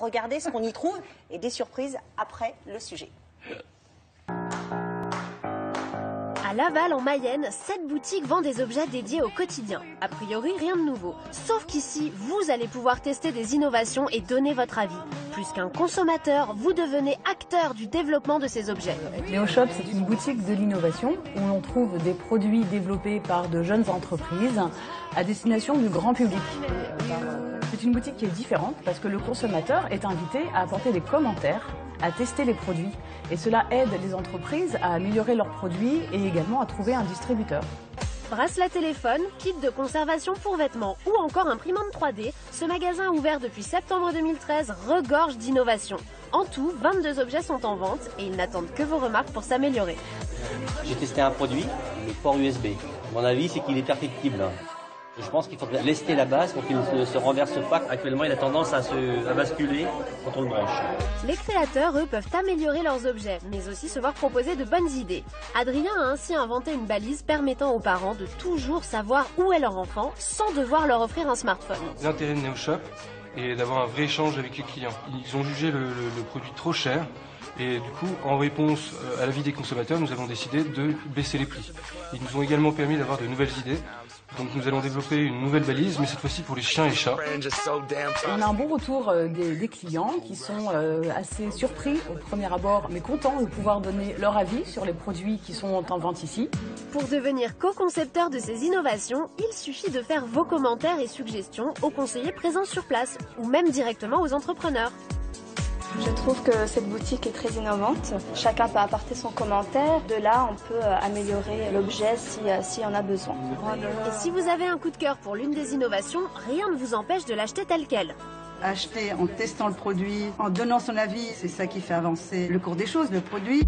Regardez ce qu'on y trouve et des surprises après le sujet. À Laval, en Mayenne, cette boutique vend des objets dédiés au quotidien. A priori, rien de nouveau. Sauf qu'ici, vous allez pouvoir tester des innovations et donner votre avis. Plus qu'un consommateur, vous devenez acteur du développement de ces objets. NeoShop, c'est une boutique de l'innovation où l'on trouve des produits développés par de jeunes entreprises à destination du grand public. C'est une boutique qui est différente parce que le consommateur est invité à apporter des commentaires, à tester les produits. Et cela aide les entreprises à améliorer leurs produits et également à trouver un distributeur. Bracelet téléphone, kit de conservation pour vêtements ou encore imprimante 3D, ce magasin ouvert depuis septembre 2013 regorge d'innovations. En tout, 22 objets sont en vente et ils n'attendent que vos remarques pour s'améliorer. J'ai testé un produit, le port USB. Mon avis, c'est qu'il est perfectible. Je pense qu'il faut lester la base pour qu'il ne se renverse pas. Actuellement, il a tendance à basculer quand on le branche. Les créateurs, eux, peuvent améliorer leurs objets, mais aussi se voir proposer de bonnes idées. Adrien a ainsi inventé une balise permettant aux parents de toujours savoir où est leur enfant sans devoir leur offrir un smartphone. L'intérêt de NeoShop est d'avoir un vrai échange avec les clients. Ils ont jugé le produit trop cher. Et du coup, en réponse à l'avis des consommateurs, nous avons décidé de baisser les prix. Ils nous ont également permis d'avoir de nouvelles idées. Donc nous allons développer une nouvelle balise, mais cette fois-ci pour les chiens et chats. On a un bon retour des clients qui sont assez surpris au premier abord, mais contents de pouvoir donner leur avis sur les produits qui sont en vente ici. Pour devenir co-concepteur de ces innovations, il suffit de faire vos commentaires et suggestions aux conseillers présents sur place, ou même directement aux entrepreneurs. Je trouve que cette boutique est très innovante. Chacun peut apporter son commentaire. De là, on peut améliorer l'objet s'il y en a besoin. Et si vous avez un coup de cœur pour l'une des innovations, rien ne vous empêche de l'acheter tel quel. Acheter en testant le produit, en donnant son avis, c'est ça qui fait avancer le cours des choses, le produit.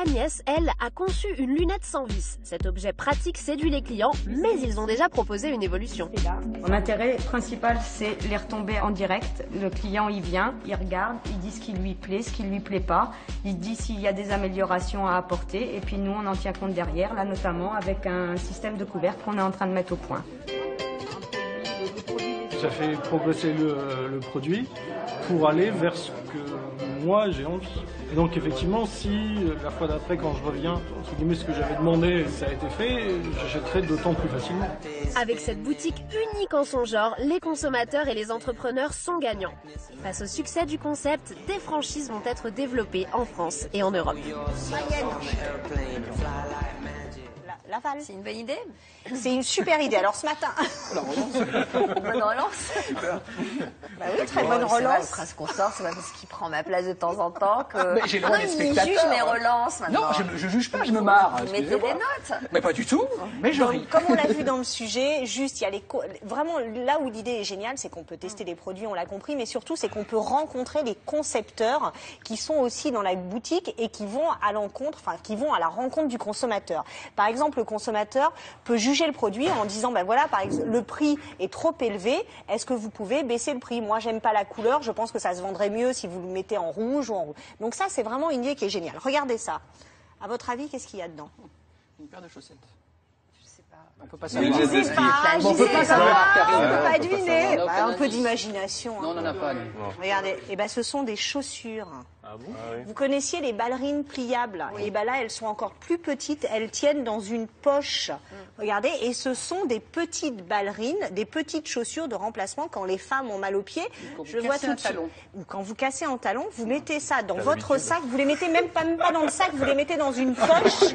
Agnès, elle, a conçu une lunette sans vis. Cet objet pratique séduit les clients, mais ils ont déjà proposé une évolution. Mon intérêt principal, c'est les retombées en direct. Le client, il vient, il regarde, il dit ce qui lui plaît, ce qui lui plaît pas. Il dit s'il y a des améliorations à apporter. Et puis nous, on en tient compte derrière, là notamment avec un système de couvercle qu'on est en train de mettre au point. Ça fait progresser le produit pour aller vers ce que moi j'ai envie. Et donc effectivement, si la fois d'après, quand je reviens, entre guillemets, ce que j'avais demandé, ça a été fait, j'achèterai d'autant plus facilement. Avec cette boutique unique en son genre, les consommateurs et les entrepreneurs sont gagnants. Face au succès du concept, des franchises vont être développées en France et en Europe. Laval. C'est une bonne idée. C'est une super idée. Alors ce matin... Bonne relance. Bah oui, très bonne relance. Le prince consort, c'est pas parce qu'il prend ma place de temps en temps que... Mais j'ai le droit d'être spectateur. Il juge mes relances maintenant. Non, je juge pas, je me marre. Vous mettez des notes. Mais pas du tout, mais je ris. Comme on l'a vu dans le sujet, juste, il y a vraiment là où l'idée est géniale, c'est qu'on peut tester des produits, on l'a compris, mais surtout c'est qu'on peut rencontrer les concepteurs qui sont aussi dans la boutique et qui vont à l'encontre, enfin qui vont à la rencontre du consommateur. Par exemple, le consommateur peut juger le produit en disant, ben voilà, par exemple, le prix est trop élevé, est-ce que vous pouvez baisser le prix? Moi, j'aime pas la couleur, je pense que ça se vendrait mieux si vous le mettez en rouge ou en rouge. Donc ça, c'est vraiment une idée qui est géniale. Regardez ça. À votre avis, qu'est-ce qu'il y a dedans? Une paire de chaussettes. On peut pas savoir. On peut pas savoir. On peut pas deviner. Un peu d'imagination. Non, on n'en a pas. Regardez, et ben ce sont des chaussures. Ah bon? Vous connaissiez les ballerines pliables? Et ben là, elles sont encore plus petites. Elles tiennent dans une poche. Regardez, et ce sont des petites ballerines, des petites chaussures de remplacement quand les femmes ont mal aux pieds. Je vois tout de suite. Ou quand vous cassez un talon, vous mettez ça dans votre sac. Vous les mettez même pas dans le sac, vous les mettez dans une poche.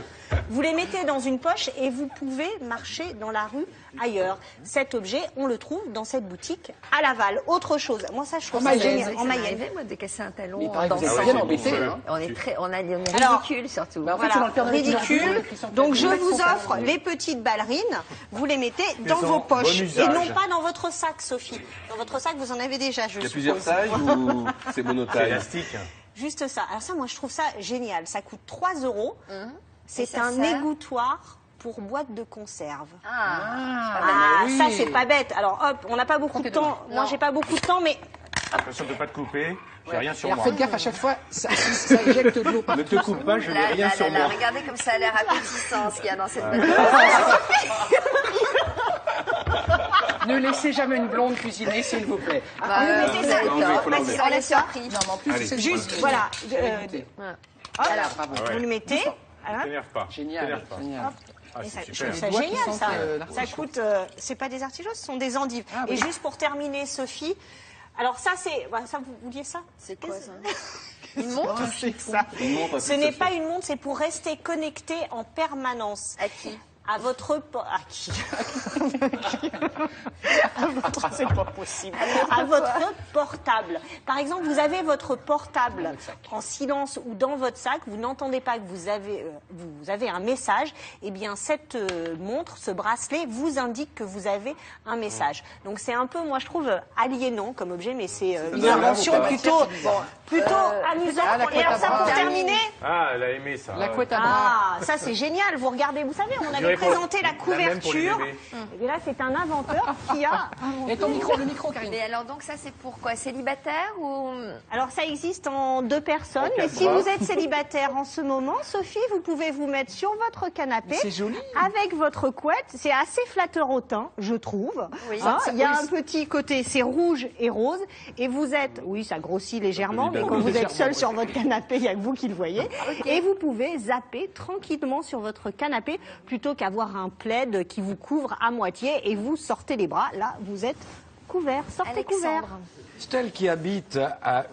Vous les mettez dans une poche et vous pouvez marcher dans la rue ailleurs. Cet objet, on le trouve dans cette boutique à Laval. Autre chose, moi ça je trouve ça génial. En Mayenne. Moi, de casser un talon en dansant. On est ridicule surtout. Bah, en fait, voilà, ridicule. Donc je vous offre les petites ballerines, vous les mettez dans vos poches et non pas dans votre sac, Sophie. Dans votre sac, vous en avez déjà, je suppose. Il y a plusieurs tailles ou c'est monotaille? Élastique. Juste ça. Alors ça, moi je trouve ça génial. Ça coûte 3 €. C'est un sert égouttoir pour boîte de conserve. oui. Ça c'est pas bête. Alors hop, on n'a pas beaucoup de temps. Moi j'ai pas beaucoup de temps, mais Attention de ne pas te couper, j'ai rien sur Alors moi. faites gaffe à chaque fois, ça éjecte de l'eau. Ne te coupe pas, je n'ai rien sur moi. Regardez comme ça a l'air appétissant ce qu'il y a dans cette boîte. Ne laissez jamais une blonde cuisiner, s'il vous plaît. Bah, mettez ça. on est surpris. Non, mais en plus, c'est Juste, voilà. Hop, bravo. vous le mettez. Voilà. T'énerve pas. Génial, T'énerve pas. génial. Ah, Et ça, c'est je trouve super. ça Les doigts qui génial, ça. sentent, Ça l'artichaut. coûte. C'est pas des artichauts, ce sont des endives. Ah, Et oui. juste pour terminer, Sophie. Alors ça, c'est. Voilà, ça, vous vouliez ça? C'est quoi ça? Une montre? C'est ça. Une montre à Ce n'est fixation. pas une montre, c'est pour rester connecté en permanence. À qui? À votre à qui? À votre, c'est pas possible. À votre portable. Par exemple, vous avez votre portable en silence ou dans votre sac, vous n'entendez pas que vous avez un message, et bien cette montre, ce bracelet vous indique que vous avez un message. Donc c'est un peu, moi je trouve, aliénant comme objet, mais c'est une invention plutôt amusante. Ah, la Et couette alors à ça bras. pour terminer. Ah, elle a aimé ça. La couette à bras. Ah, ça c'est génial. Vous regardez, vous savez, on avait présenté la même pour les couverture. bébés. Et là, c'est un inventeur qui a inventé. Et ton micro, le micro, Karine. Mais alors donc ça c'est pour quoi? Célibataire ou... Alors ça existe en 2 personnes. En Mais 4 si bras. vous êtes célibataire en ce moment, Sophie, vous pouvez vous mettre sur votre canapé C'est joli. avec votre couette. C'est assez flatteur au teint, je trouve. Oui. Hein, Ça- il y a oui, un petit côté, c'est rouge et rose. Et vous êtes, oui, ça grossit légèrement, mais quand vous êtes seul sur votre canapé, il n'y a que vous qui le voyez. Et vous pouvez zapper tranquillement sur votre canapé plutôt qu'avoir un plaid qui vous couvre à moitié et vous sortez les bras. Là, vous êtes couvert. Sortez couvert. Alexandre. Stèle qui habite à